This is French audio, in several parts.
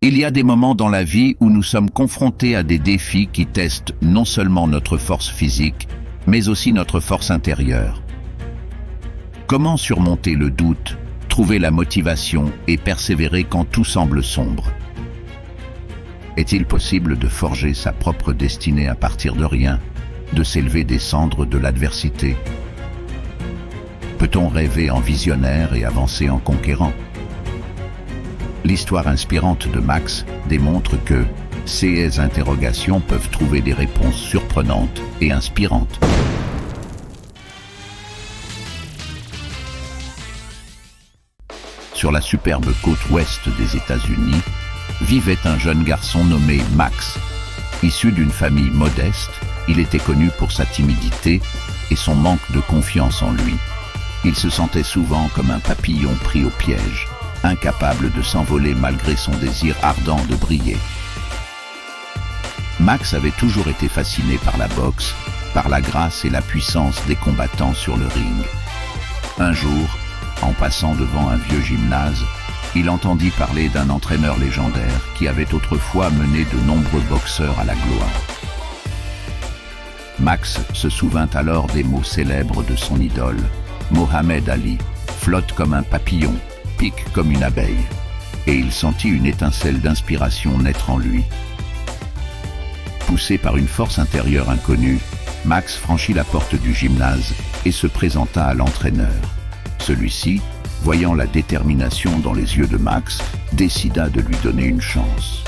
Il y a des moments dans la vie où nous sommes confrontés à des défis qui testent non seulement notre force physique, mais aussi notre force intérieure. Comment surmonter le doute, trouver la motivation et persévérer quand tout semble sombre? Est-il possible de forger sa propre destinée à partir de rien, de s'élever des cendres de l'adversité? Peut-on rêver en visionnaire et avancer en conquérant? L'histoire inspirante de Max démontre que ces interrogations peuvent trouver des réponses surprenantes et inspirantes. Sur la superbe côte ouest des États-Unis, vivait un jeune garçon nommé Max. Issu d'une famille modeste, il était connu pour sa timidité et son manque de confiance en lui. Il se sentait souvent comme un papillon pris au piège, incapable de s'envoler malgré son désir ardent de briller. Max avait toujours été fasciné par la boxe, par la grâce et la puissance des combattants sur le ring. Un jour, en passant devant un vieux gymnase, il entendit parler d'un entraîneur légendaire qui avait autrefois mené de nombreux boxeurs à la gloire. Max se souvint alors des mots célèbres de son idole, Mohamed Ali, flotte comme un papillon, pique comme une abeille, et il sentit une étincelle d'inspiration naître en lui. Poussé par une force intérieure inconnue, Max franchit la porte du gymnase et se présenta à l'entraîneur. Celui-ci, voyant la détermination dans les yeux de Max, décida de lui donner une chance.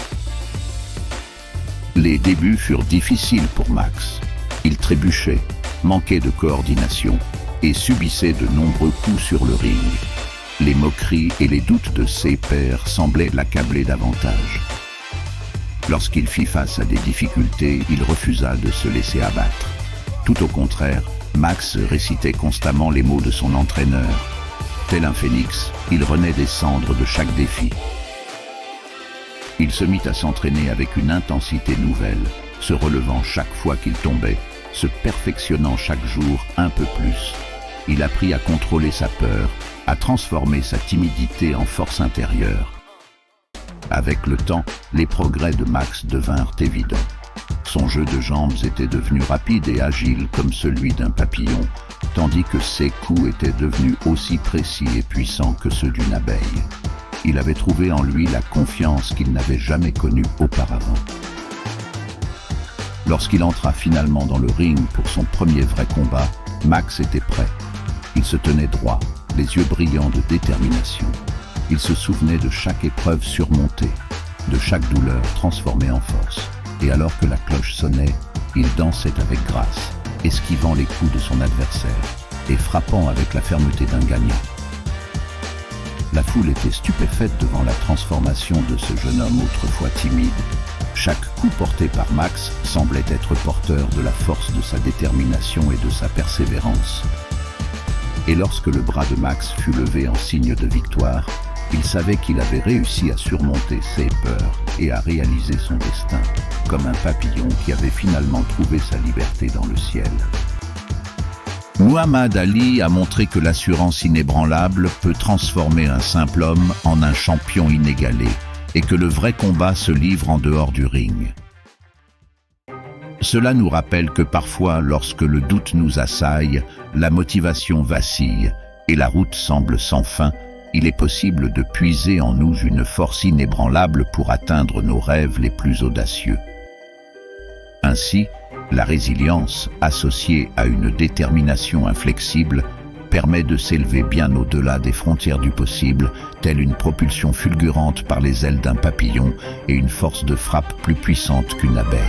Les débuts furent difficiles pour Max. Il trébuchait, manquait de coordination et subissait de nombreux coups sur le ring. Les moqueries et les doutes de ses pairs semblaient l'accabler davantage. Lorsqu'il fit face à des difficultés, il refusa de se laisser abattre. Tout au contraire, Max récitait constamment les mots de son entraîneur. Tel un phénix, il renaît des cendres de chaque défi. Il se mit à s'entraîner avec une intensité nouvelle, se relevant chaque fois qu'il tombait, se perfectionnant chaque jour un peu plus. Il apprit à contrôler sa peur, à transformer sa timidité en force intérieure. Avec le temps, les progrès de Max devinrent évidents. Son jeu de jambes était devenu rapide et agile comme celui d'un papillon, tandis que ses coups étaient devenus aussi précis et puissants que ceux d'une abeille. Il avait trouvé en lui la confiance qu'il n'avait jamais connue auparavant. Lorsqu'il entra finalement dans le ring pour son premier vrai combat, Max était prêt. Il se tenait droit, les yeux brillants de détermination. Il se souvenait de chaque épreuve surmontée, de chaque douleur transformée en force. Et alors que la cloche sonnait, il dansait avec grâce, esquivant les coups de son adversaire et frappant avec la fermeté d'un gagnant. La foule était stupéfaite devant la transformation de ce jeune homme autrefois timide. Chaque coup porté par Max semblait être porteur de la force de sa détermination et de sa persévérance. Et lorsque le bras de Max fut levé en signe de victoire, il savait qu'il avait réussi à surmonter ses peurs et à réaliser son destin, comme un papillon qui avait finalement trouvé sa liberté dans le ciel. Muhammad Ali a montré que l'assurance inébranlable peut transformer un simple homme en un champion inégalé et que le vrai combat se livre en dehors du ring. Cela nous rappelle que parfois, lorsque le doute nous assaille, la motivation vacille et la route semble sans fin, il est possible de puiser en nous une force inébranlable pour atteindre nos rêves les plus audacieux. Ainsi, la résilience, associée à une détermination inflexible, permet de s'élever bien au-delà des frontières du possible, telle une propulsion fulgurante par les ailes d'un papillon et une force de frappe plus puissante qu'une abeille.